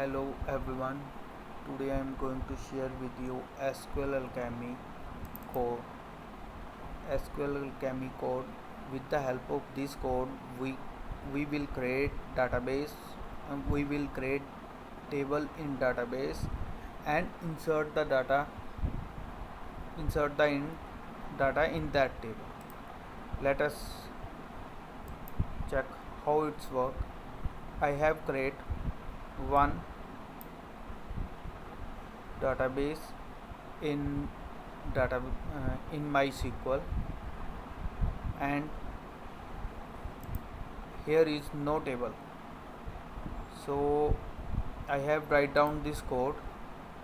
Hello everyone. Today I am going to share with you SQLAlchemy code. SQLAlchemy code. With the help of this code, we will create database. We will create table in database and insert the data. Insert the data in that table. Let us check how it's work. I have create one database in in MySQL, and here is no table, so I have write down this code.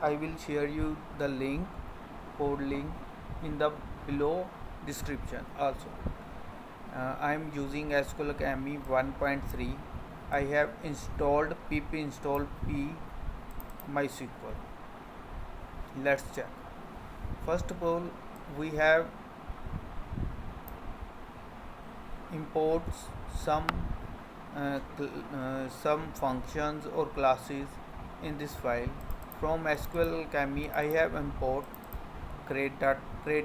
I will share you the code link in the below description also. I am using SQLAlchemy 1.3. I have installed pip install p MySQL. Let's check. First of all, we have imports some functions or classes in this file. From SQLAlchemy, I have import create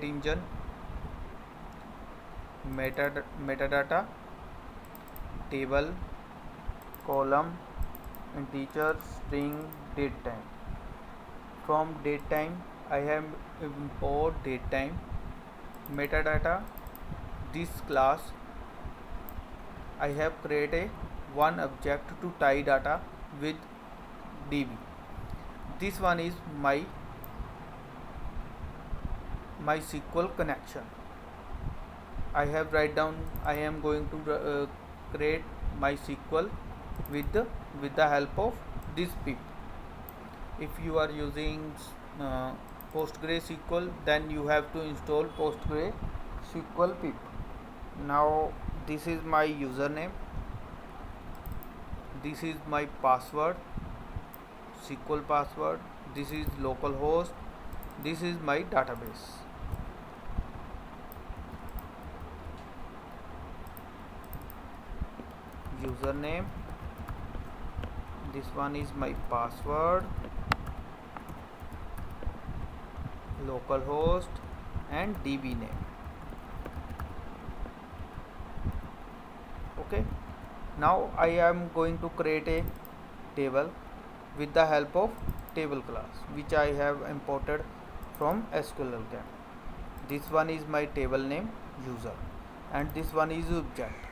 engine, metadata, table, column, integer, string, datetime. From datetime, I have import datetime, metadata. This class I have created one object to tie data with DB. This one is my SQL connection. I have write down. I am going to create MySQL with the help of this pip. If you are using PostgreSQL, then you have to install PostgreSQL pip. Now this is my username, this is my password, SQL password, this is localhost, this is my database. Username, this one is my password, localhost, and DB name. Okay, now I am going to create a table with the help of table class which I have imported from SQLAlchemy. This one is my table name user, and this one is object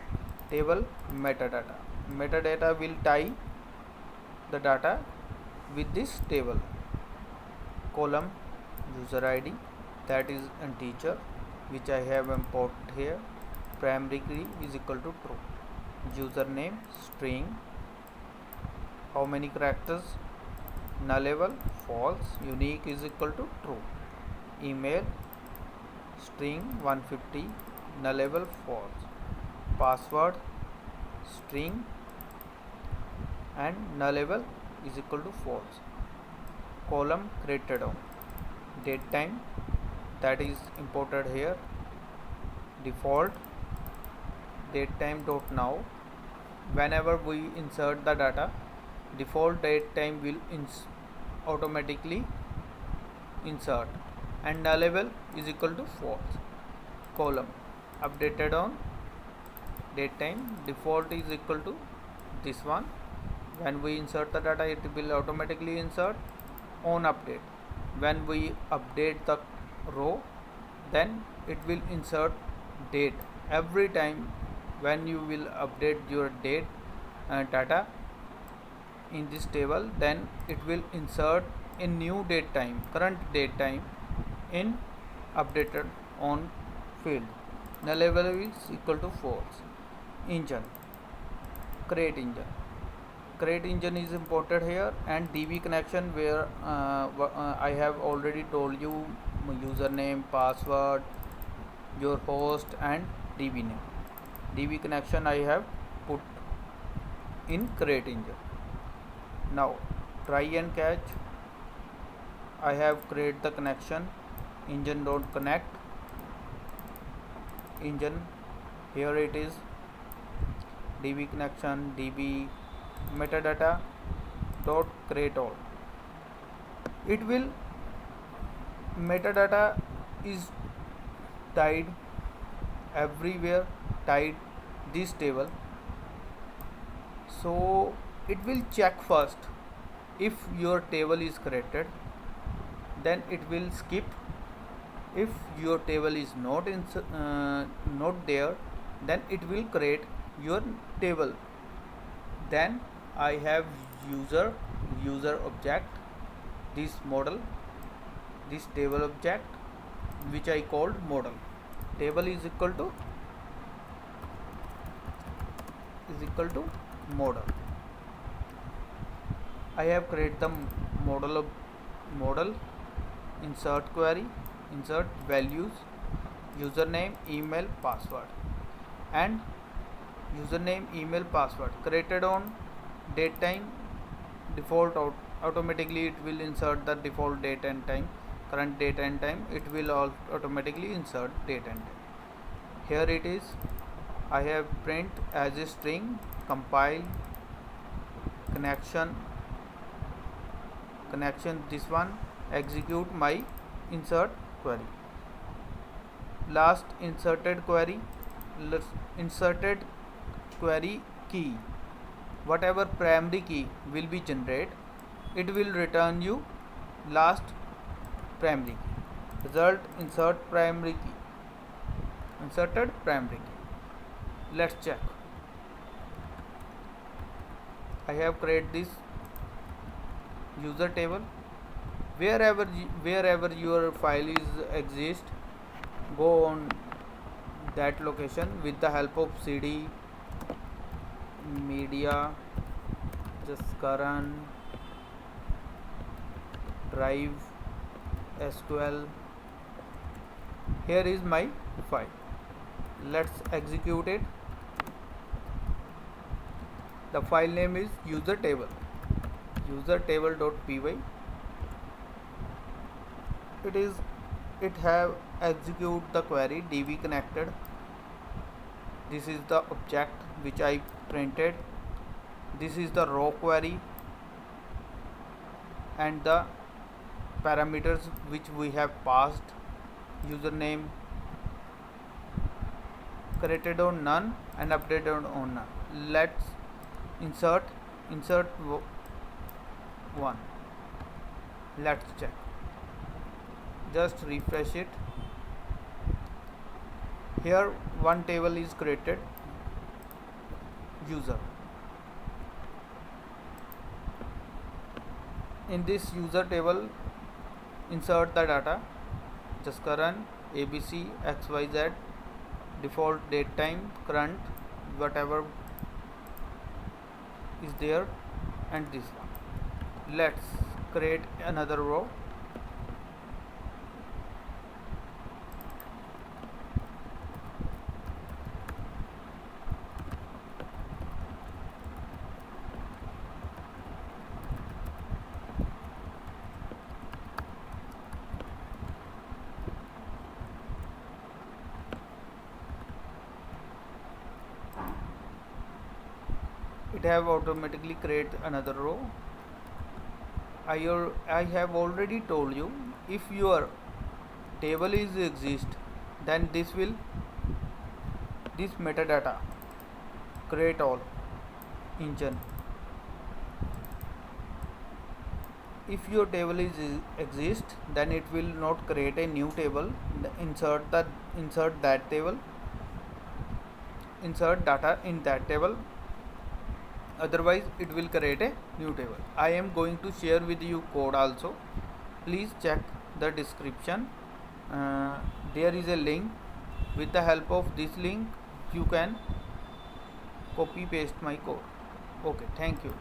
table metadata. Metadata will tie the data with this table. Column user ID, that is integer which I have imported here. Primary key is equal to true. Username string, how many characters, nullable false, unique is equal to true. Email string 150, nullable false. Password string and nullable is equal to false. Column created on. Date time, that is imported here. Default date time dot now. Whenever we insert the data, default date time will automatically insert, and nullable is equal to false. Column updated on date time, default is equal to this one. When we insert the data, it will automatically insert. On update, when we update the row, then it will insert date. Every time when you will update your date data in this table, then it will insert a new date time, current date time, in updated on field. Nullable is equal to false. Engine, create engine is imported here, and DB connection, where I have already told you username, password, your host, and DB name. DB connection I have put in create engine. Now try and catch. I have create the connection. Engine don't connect. Engine, here it is. DB connection, DB metadata, dot create all. It will metadata is tied everywhere, tied this table, so it will check first if your table is created, then it will skip. If your table is not there, then it will create your table. Then I have user object, this model, this table object which I called model. Table is equal to model. I have created the model, insert query, insert values, username, email, password, and username, email, password created on date time default. Automatically it will insert the default date and time, current date and time. It will automatically insert date and time. Here it is. I have print as a string, compile, connection, this one, execute my insert query. Last inserted query key, whatever primary key will be generated, it will return you last primary key. Result inserted primary key. Let's check. I have created this user table. Wherever your file is exist, go on that location with the help of cd, media, just current, drive, SQL. Here is my file. Let's execute it. The file name is user table, usertable.py. It have execute the query db connected. This is the object which I printed. This is the raw query and the parameters which we have passed. Username created on none and updated on none. Let's insert one. Let's check. Just refresh it. Here one table is created, user. In this user table, insert the data, just current, abc, xyz, default date time, current, whatever is there, and this one. Let's create another row. It have automatically create another row. I have already told you, if your table is exist, then this metadata create all engine. If your table is exist, then it will not create a new table. Insert that table, insert data in that table, otherwise it will create a new table. I am going to share with you code also. Please check the description. There is a link. With the help of this link you can copy paste my code. Okay, thank you.